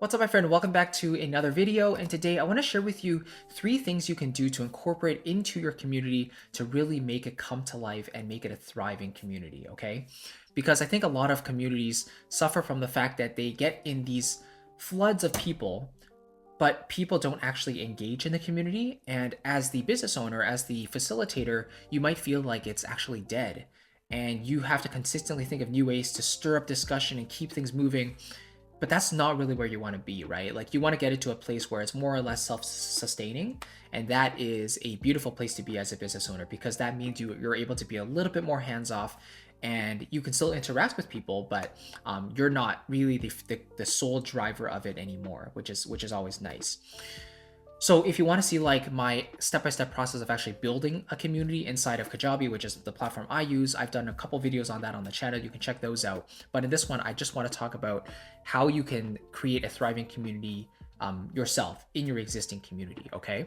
What's up, my friend? Welcome back to another video. And today I want to share with you 3 things you can do to incorporate into your community to really make it come to life and make it a thriving community, okay? Because I think a lot of communities suffer from the fact that they get in these floods of people, but people don't actually engage in the community. And as the business owner, as the facilitator, you might feel like it's actually dead. And you have to consistently think of new ways to stir up discussion and keep things moving, but that's not really where you want to be, right? Like, you want to get it to a place where it's more or less self-sustaining, and that is a beautiful place to be as a business owner, because that means you're able to be a little bit more hands-off, and you can still interact with people, but you're not really the sole driver of it anymore, which is always nice. So if you want to see like my step-by-step process of actually building a community inside of Kajabi, which is the platform I use, I've done a couple videos on that on the channel. You can check those out. But in this one, I just want to talk about how you can create a thriving community yourself in your existing community, okay?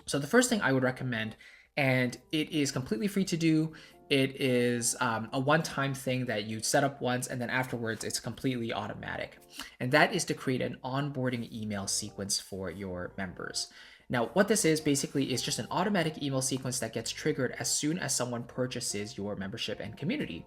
So the first thing I would recommend, and it is completely free to do, it is a one-time thing that you set up once, and then afterwards it's completely automatic. And that is to create an onboarding email sequence for your members. Now, what this is basically is just an automatic email sequence that gets triggered as soon as someone purchases your membership and community.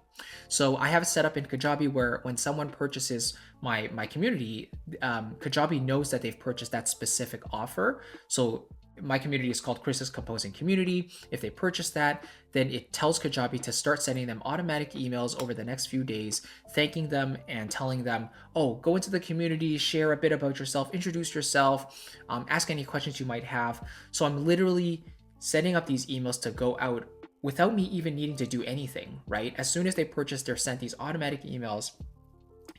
So I have it set up in Kajabi where when someone purchases my community, Kajabi knows that they've purchased that specific offer. So my community is called Chris's Composing Community. If they purchase that, then it tells Kajabi to start sending them automatic emails over the next few days, thanking them and telling them, oh, go into the community, share a bit about yourself, introduce yourself, ask any questions you might have. So I'm literally setting up these emails to go out without me even needing to do anything, right? As soon as they purchase, they're sent these automatic emails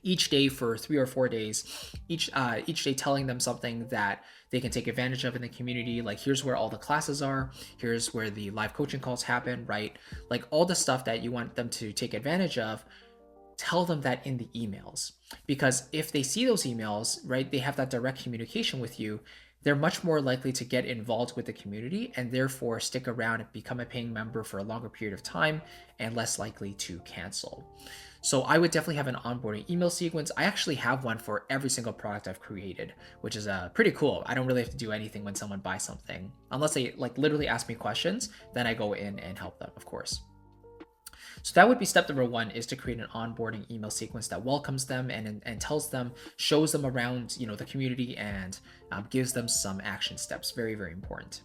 each day for 3 or 4 days, each day telling them something that they can take advantage of in the community. Like, here's where all the classes are, here's where the live coaching calls happen, right? Like, all the stuff that you want them to take advantage of, tell them that in the emails. Because if they see those emails, right, they have that direct communication with you, they're much more likely to get involved with the community and therefore stick around and become a paying member for a longer period of time and less likely to cancel. So I would definitely have an onboarding email sequence. I actually have one for every single product I've created, which is pretty cool. I don't really have to do anything when someone buys something. Unless they like literally ask me questions, then I go in and help them, of course. So that would be step number 1, is to create an onboarding email sequence that welcomes them and tells them, shows them around, the community, and gives them some action steps. Very, very important.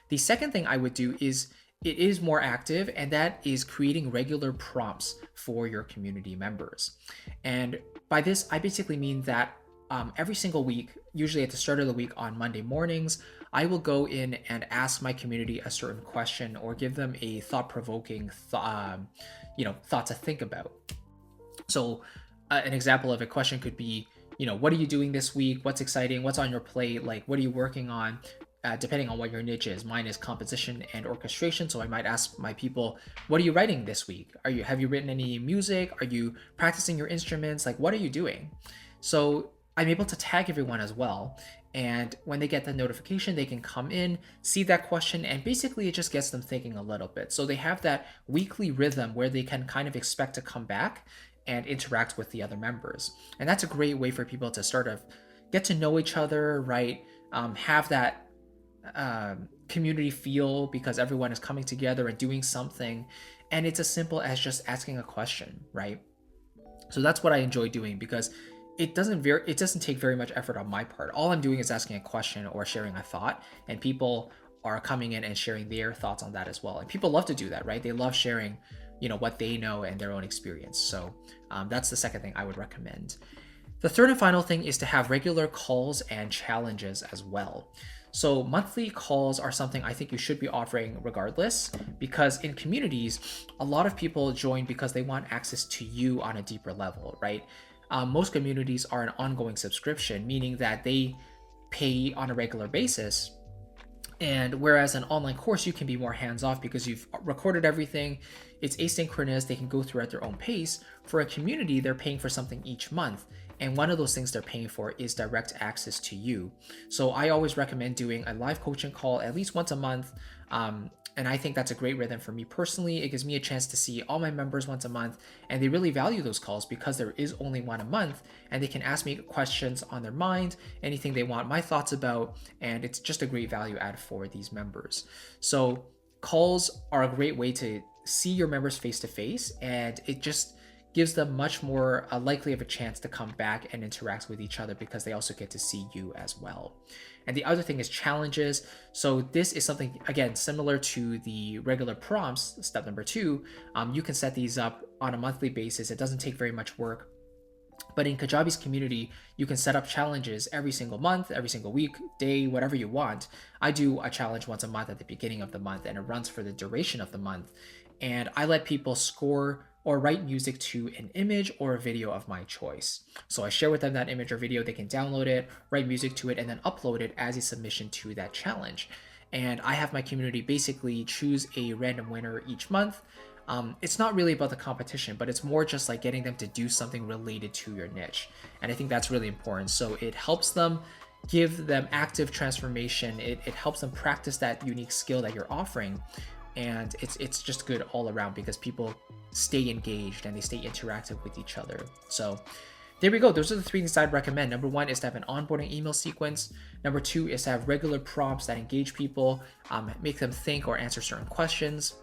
The second thing I would do is, it is more active, and that is creating regular prompts for your community members. And by this, I basically mean that every single week, usually at the start of the week on Monday mornings, I will go in and ask my community a certain question or give them a thought-provoking thought to think about. So an example of a question could be, what are you doing this week? What's exciting? What's on your plate? Like, what are you working on? Depending on what your niche is. Mine is composition and orchestration, so I might ask my people, what are you writing this week? Have you written any music? Are you practicing your instruments? Like, what are you doing? So I'm able to tag everyone as well, and when they get the notification, they can come in, see that question, and basically it just gets them thinking a little bit. So they have that weekly rhythm where they can kind of expect to come back and interact with the other members. And that's a great way for people to sort of get to know each other, right? Have that community feel, because everyone is coming together and doing something, and it's as simple as just asking a question, right? So that's what I enjoy doing, because it doesn't take very much effort on my part. All I'm doing is asking a question or sharing a thought, and people are coming in and sharing their thoughts on that as well. And people love to do that, right? They love sharing, what they know and their own experience. So that's the second thing I would recommend. The third and final thing is to have regular calls and challenges as well. So monthly calls are something I think you should be offering regardless, because in communities, a lot of people join because they want access to you on a deeper level, right? Most communities are an ongoing subscription, meaning that they pay on a regular basis. And whereas an online course, you can be more hands-off because you've recorded everything, it's asynchronous, they can go through at their own pace. For a community, they're paying for something each month. And one of those things they're paying for is direct access to you. So I always recommend doing a live coaching call at least once a month, And I think that's a great rhythm for me personally. It gives me a chance to see all my members once a month, and they really value those calls because there is only one a month, and they can ask me questions on their mind, anything they want my thoughts about, and it's just a great value add for these members. So calls are a great way to see your members face to face, and it just gives them much more likely of a chance to come back and interact with each other because they also get to see you as well. And the other thing is challenges. So this is something, again, similar to the regular prompts, step number 2. You can set these up on a monthly basis. It doesn't take very much work. But in Kajabi's community, you can set up challenges every single month, every single week, day, whatever you want. I do a challenge once a month at the beginning of the month, and it runs for the duration of the month. And I let people score or write music to an image or a video of my choice. So I share with them that image or video, they can download it, write music to it, and then upload it as a submission to that challenge. And I have my community basically choose a random winner each month. It's not really about the competition, but it's more just like getting them to do something related to your niche. And I think that's really important. So it helps them, give them active transformation. It helps them practice that unique skill that you're offering. And it's just good all around because people stay engaged and they stay interactive with each other. So there we go. Those are the 3 things I'd recommend. Number 1 is to have an onboarding email sequence. Number 2 is to have regular prompts that engage people, make them think or answer certain questions.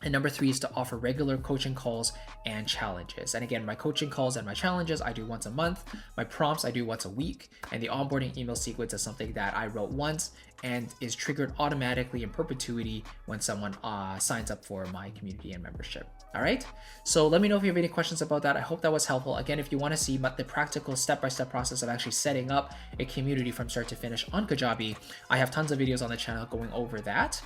And number 3 is to offer regular coaching calls and challenges. And again, my coaching calls and my challenges, I do once a month. My prompts, I do once a week. And the onboarding email sequence is something that I wrote once and is triggered automatically in perpetuity when someone signs up for my community and membership. All right. So let me know if you have any questions about that. I hope that was helpful. Again, if you want to see the practical step-by-step process of actually setting up a community from start to finish on Kajabi, I have tons of videos on the channel going over that.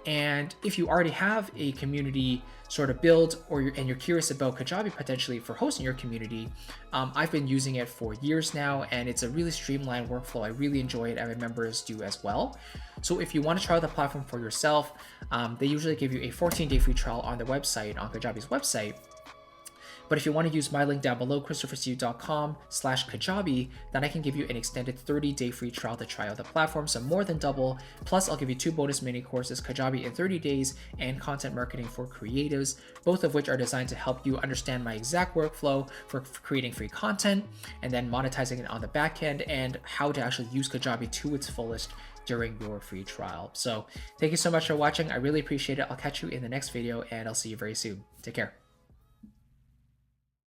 And if you already have a community sort of built and you're curious about Kajabi potentially for hosting your community, I've been using it for years now, and it's a really streamlined workflow. I really enjoy it, and my members do as well. So if you want to try out the platform for yourself, they usually give you a 14-day free trial on their website, on Kajabi's website. But if you want to use my link down below, christophersiu.com/Kajabi, then I can give you an extended 30-day free trial to try out the platform, so more than double. Plus, I'll give you 2 bonus mini courses, Kajabi in 30 days and content marketing for creatives, both of which are designed to help you understand my exact workflow for creating free content and then monetizing it on the back end, and how to actually use Kajabi to its fullest during your free trial. So thank you so much for watching. I really appreciate it. I'll catch you in the next video, and I'll see you very soon. Take care.